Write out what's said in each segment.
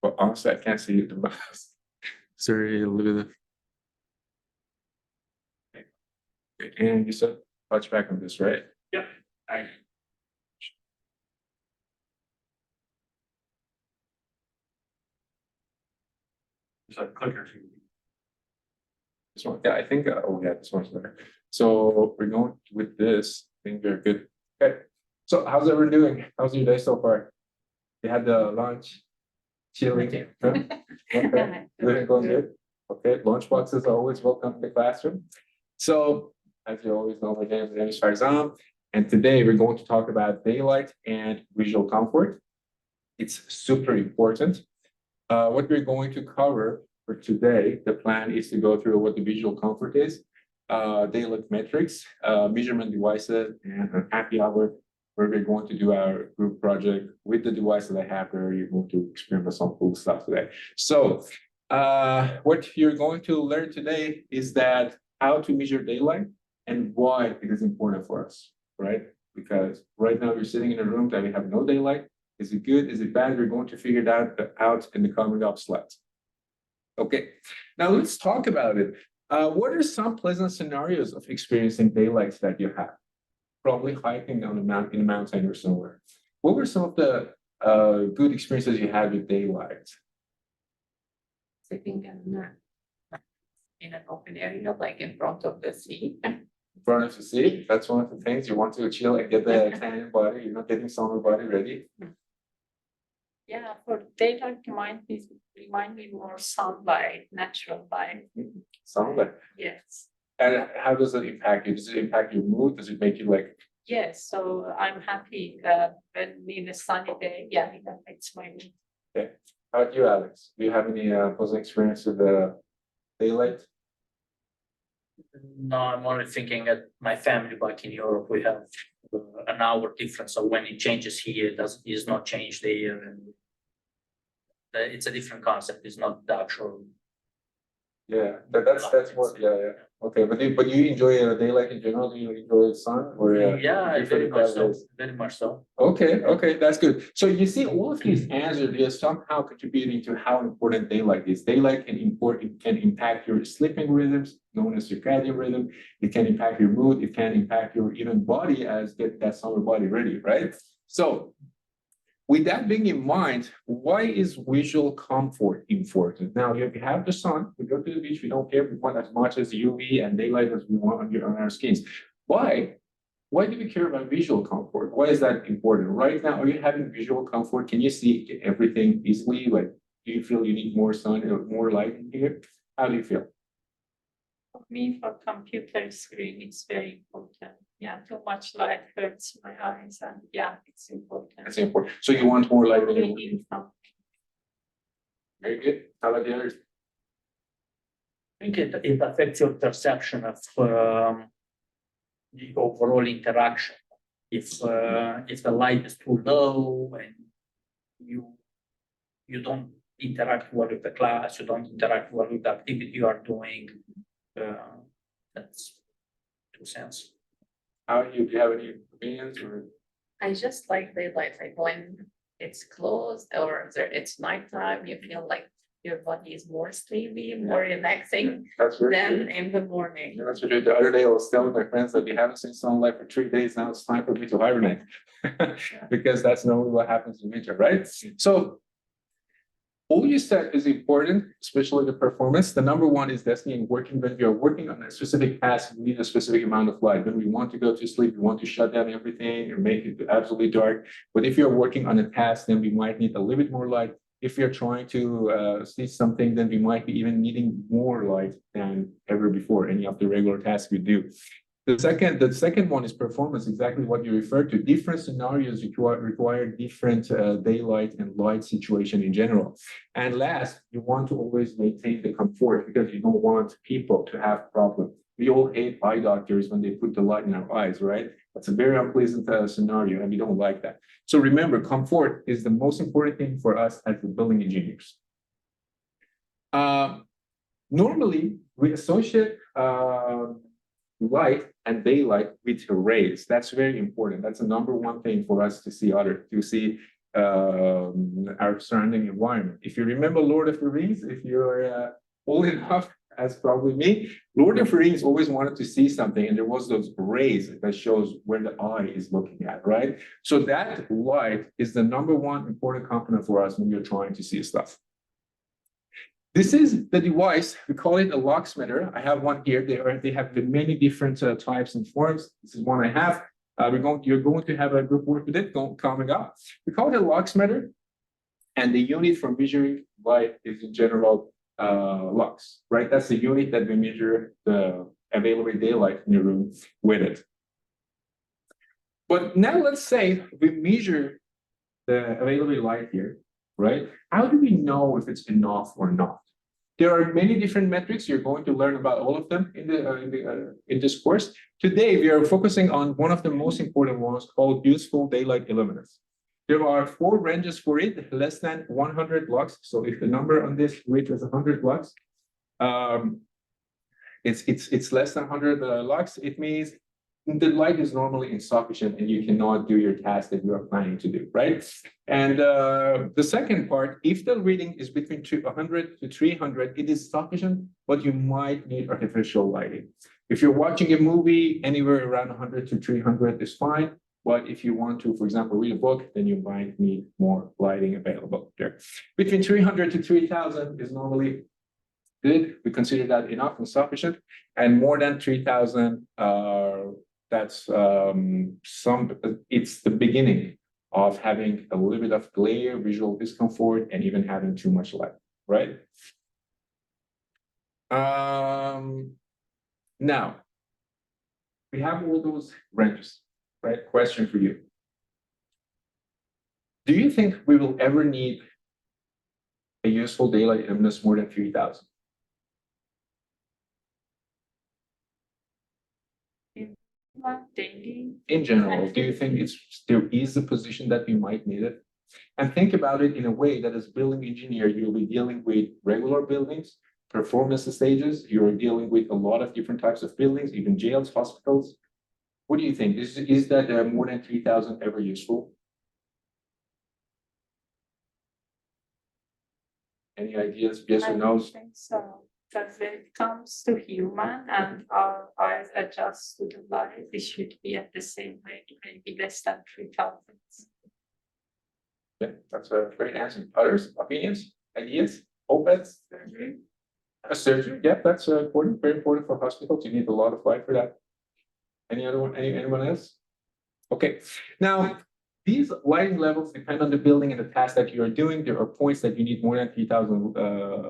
But honestly, I can't see the mouse. Sorry, a little bit. And you said touch back on this, right? Yeah. It's like clicker. This one, yeah, I think. Oh, yeah, this one's better. So we're going with this. I think we're good. Okay. So how's everyone doing? How's your day so far? You had the lunch, chilling. Huh? Okay. Good, going good. Okay. Lunch boxes are always welcome to the classroom. So, as you always know, my name is Farzam, and today we're going to talk about daylight and visual comfort. It's super important. What we're going to cover for today, the plan is to go through what the visual comfort is, daylight metrics, measurement devices, and a happy hour where we're going to do our group project with the devices I have where you're going to experiment some cool stuff today. So, what you're going to learn today is that how to measure daylight and why it is important for us, right? Because right now you're sitting in a room that we have no daylight. Is it good? Is it bad? We're going to figure that out in the coming up slides. Okay, now let's talk about it. What are some pleasant scenarios of experiencing daylight that you have? Probably hiking on in a mountain or somewhere. What were some of the good experiences you had with daylight? Sitting in an open area, like in front of the sea. In front of the sea, that's one of the things you want to chill and get the tan body. You're not getting summer body ready. Yeah, for daylight remind me more sunlight, natural light. Sunlight. Yes. And how does it impact you? Does it impact your mood? Does it make you like? Yes, so I'm happy when in a sunny day, yeah, it affects my mood. Okay. How about you, Alex? Do you have any pleasant experience with the daylight? No, I'm only thinking at my family back in Europe, we have an hour difference. So when it changes here, it does not change there. And it's a different concept. It's not the actual. Yeah, that's what. Yeah. Okay, but you enjoy daylight in general? Do you enjoy the sun or? Yeah, very much so. Very much so. Okay, that's good. So you see, all of these answers are somehow contributing to how important daylight is. Daylight can impact your sleeping rhythms, known as circadian rhythm. It can impact your mood. It can impact your even body as get that summer body ready, right? So, with that being in mind, why is visual comfort important? Now, if you have the sun, we go to the beach, we don't care, we want as much as UV and daylight as we want on our skins. Why? Why do we care about visual comfort? Why is that important? Right now, are you having visual comfort? Can you see everything easily? Like, do you feel you need more sun or more light in here? How do you feel? For me, for computer screen, it's very important. Yeah, too much light hurts my eyes, and yeah, it's important. It's important. So you want more light? Very good. How about the others? I think it affects your perception of the overall interaction. If the light is too low and you don't interact well with the class, you don't interact well with the activity you are doing. That's 2 cents. How do you have any opinions or? I just like daylight, like when it's closed or it's nighttime, you feel like your body is more sleepy, more relaxing than in the morning. Yeah, that's what the other day I was telling my friends that we haven't seen sunlight for 3 days now. It's time for me to hibernate because that's normally what happens in winter, right? So all you said is important, especially the performance. The number one is definitely working. When we are working on a specific task, we need a specific amount of light. When we want to go to sleep, we want to shut down everything or make it absolutely dark. But if you're working on a task, then we might need a little bit more light. If you're trying to see something, then we might be even needing more light than ever before, any of the regular tasks we do. The second one is performance, exactly what you referred to. Different scenarios require different daylight and light situation in general. And last, you want to always maintain the comfort because you don't want people to have problems. We all hate eye doctors when they put the light in our eyes, right? That's a very unpleasant scenario, and we don't like that. So remember, comfort is the most important thing for us as the building engineers. Normally, we associate light and daylight with rays. That's very important. That's the number one thing for us to see our surrounding environment. If you remember Lord of the Rings, if you're old enough, as probably me, Lord of the Rings always wanted to see something, and there was those rays that shows where the eye is looking at, right? So that light is the number one important component for us when you're trying to see stuff. This is the device. We call it a locksmeter. I have one here. They have many different types and forms. This is one I have. You're going to have a group work with it coming up. We call it a locksmeter, and the unit for measuring light is in general lux, right? That's the unit that we measure the available daylight in the room with it. But now let's say we measure the available light here, right? How do we know if it's enough or not? There are many different metrics. You're going to learn about all of them in this course. Today, we are focusing on one of the most important ones called useful daylight illuminance. There are 4 ranges for it, less than 100 lux. So if the number on this grid is 100 lux, it's less than 100 lux. It means the light is normally insufficient and you cannot do your task that you are planning to do, right? And the second part, if the reading is between 100 to 300, it is sufficient, but you might need artificial lighting. If you're watching a movie, anywhere around 100 to 300 is fine. But if you want to, for example, read a book, then you might need more lighting available there. Between 300 to 3000 is normally good. We consider that enough and sufficient. And more than 3000, that's it's the beginning of having a little bit of glare, visual discomfort, and even having too much light, right? Now, we have all those ranges, right? Question for you. Do you think we will ever need a useful daylight illuminance more than 3000? In general, do you think there is a position that we might need it? And think about it in a way that as building engineer, you'll be dealing with regular buildings, performance stages, you're dealing with a lot of different types of buildings, even jails, hospitals. What do you think? Is that more than 3000 ever useful? Any ideas, yes or no? I think so. Because when it comes to human and our eyes adjust to the light, it should be at the same rate, maybe less than 3000. Yeah, that's a great answer. Others, opinions, ideas, opens? A surgery, yeah, that's important, very important for hospitals. You need a lot of light for that. Any other one? Anyone else? Okay, now these lighting levels depend on the building and the task that you are doing. There are points that you need more than 3000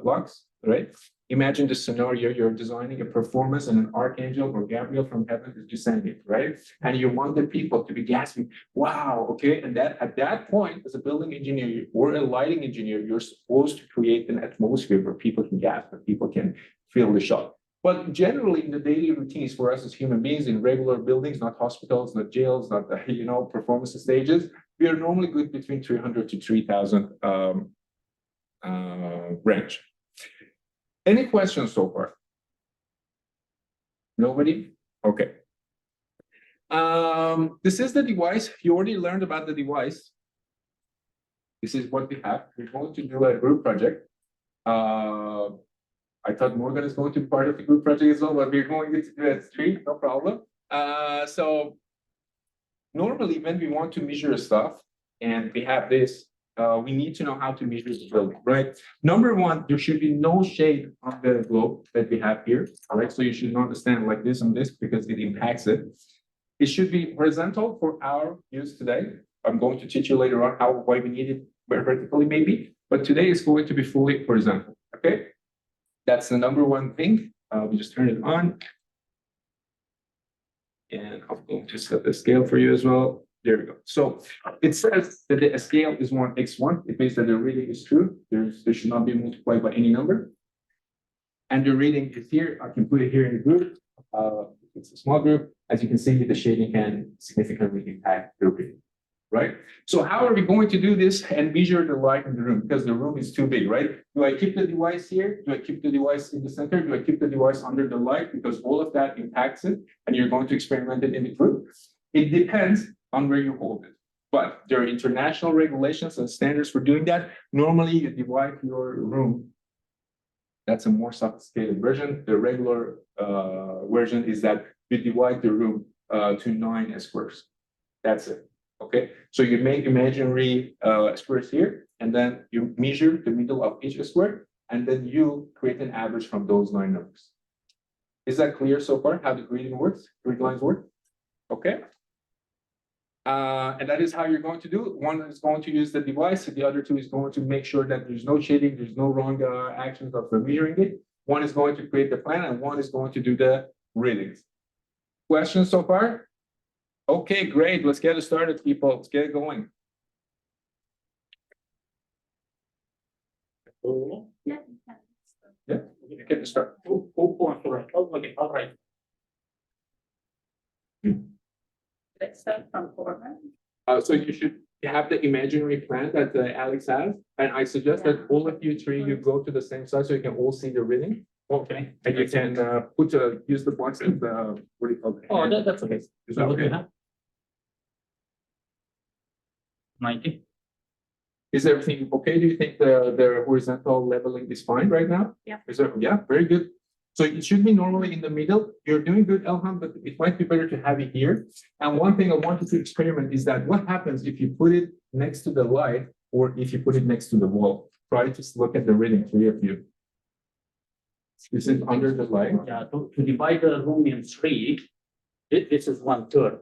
lux, right? Imagine the scenario, you're designing a performance and an archangel or Gabriel from heaven is descending, right? And you want the people to be gasping, wow, okay. And that at that point, as a building engineer or a lighting engineer, you're supposed to create an atmosphere where people can gasp, where people can feel the shock. But generally in the daily routines for us as human beings in regular buildings, not hospitals, not jails, not performance stages, we are normally good between 300 to 3000 range. Any questions so far? Nobody? Okay. This is the device. You already learned about the device. This is what we have. We're going to do a group project. I thought Morgan is going to be part of the group project as well, but we're going to do it as 3, no problem. So normally when we want to measure stuff and we have this, we need to know how to measure the building, right? Number one, there should be no shade on the globe that we have here, all right? So you should not stand like this and this because it impacts it. It should be horizontal for our use today. I'm going to teach you later on why we need it vertically maybe, but today it's going to be fully horizontal, okay? That's the number one thing. We just turn it on. And I'm going to set the scale for you as well. There we go. So it says that the scale is 1x1. It means that the reading is true. There should not be multiplied by any number. And the reading is here. I can put it here in the group. It's a small group. As you can see, the shading can significantly impact the reading, right? So how are we going to do this and measure the light in the room? Because the room is too big, right? Do I keep the device here? Do I keep the device in the center? Do I keep the device under the light? Because all of that impacts it and you're going to experiment it in the group. It depends on where you hold it. But there are international regulations and standards for doing that. Normally, you divide your room. That's a more sophisticated version. The regular version is that you divide the room to 9 squares. That's it. Okay, so you make imaginary squares here, and then you measure the middle of each square, and then you create an average from those 9 numbers. Is that clear so far? How the grading works? Grid lines work? Okay. And that is how you're going to do it. One is going to use the device, and the other two is going to make sure that there's no cheating, there's no wrong actions of measuring it. One is going to create the plan, and one is going to do the readings. Questions so far? Okay, great. Let's get it started, people. Let's get it going. Yeah. Yeah, you can start. All right. Let's start from corner. So you should have the imaginary plan that Alex has, and I suggest that all of you three, you go to the same side so you can all see the reading. Okay. And you can use the box and what do you call it? Oh, that's okay. Is So that what do you okay? have? 90. Is everything okay? Do you think the horizontal leveling is fine right now? Yeah. Yeah, very good. So it should be normally in the middle. You're doing good, Elham, but it might be better to have it here. And one thing I wanted to experiment is that what happens if you put it next to the light or if you put it next to the wall? Try to look at the reading, 3 of you. This is under the light. Yeah, to divide the room in 3, this is 1/3.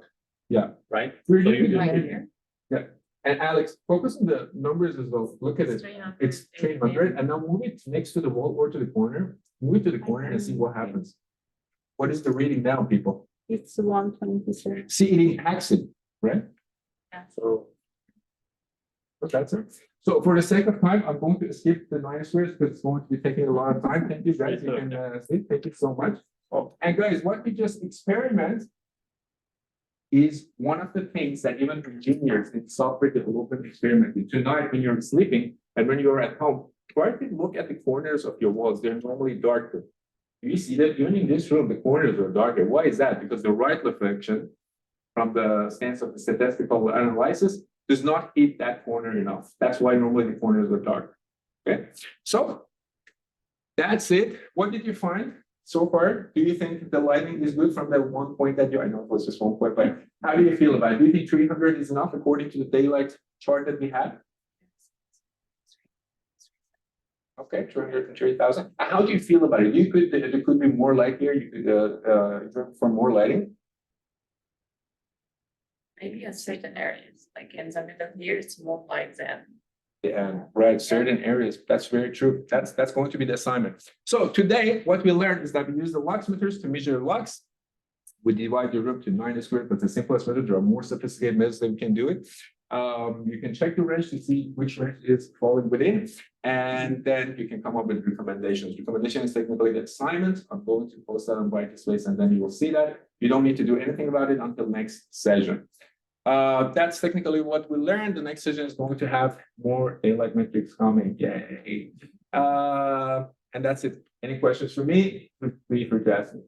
Yeah. Right? We're So doing you- Right it. here. And Alex, focus on the numbers as well. Look at it. 300. It's 300, and now move it next to the wall or to the corner. Move it to the corner and see what happens. What is the reading now, people? It's 127. See, it impacts it, right? So So that's it. So for the sake of time, I'm going to skip the 9 squares because it's going to be taking a lot of time. Thank you, guys. You can see. Thank you so much. Oh, and guys, what we just experiment is one of the things that even engineers in software development experiment with. Tonight, when you're sleeping and when you're at home, try to look at the corners of your walls. They're normally darker. You see that even in this room, the corners are darker. Why is that? Because the right reflection from the stance of the statistical analysis does not hit that corner enough. That's why normally the corners are dark. Okay, so that's it. What did you find so far? Do you think the lighting is good from the 1 point that I know it was just 1 point, but how do you feel about it? Do you think 300 is enough according to the daylight chart that we had? Okay, 203,000. How do you feel about it? There could be more light here. You could for more lighting. Maybe in certain areas, like in the middle here, it's more light than. Yeah, right. Certain areas. That's very true. That's going to be the assignment. So today, what we learned is that we use the lux meters to measure lux. We divide the room to 9 squared, but the simplest method. There are more sophisticated methods that we can do it. You can check the range to see which range is falling within, and then you can come up with recommendations. Recommendation is technically the assignment. I'm going to post that on Brightspace, and then you will see that. You don't need to do anything about it until next session. That's technically what we learned. The next session is going to have more daylight metrics coming. Yay. And that's it. Any questions for me? Please for Jasmine.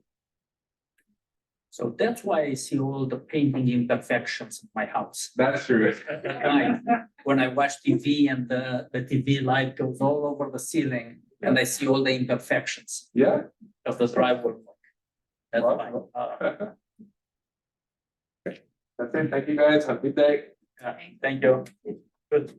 So that's why I see all the painting imperfections in my house. That's true. At night, when I watch TV and the TV light goes all over the ceiling and I see all the imperfections Yeah. of the drywall. That's Wow. fine. That's it. Thank you guys. Have a good day. Thank you. Good.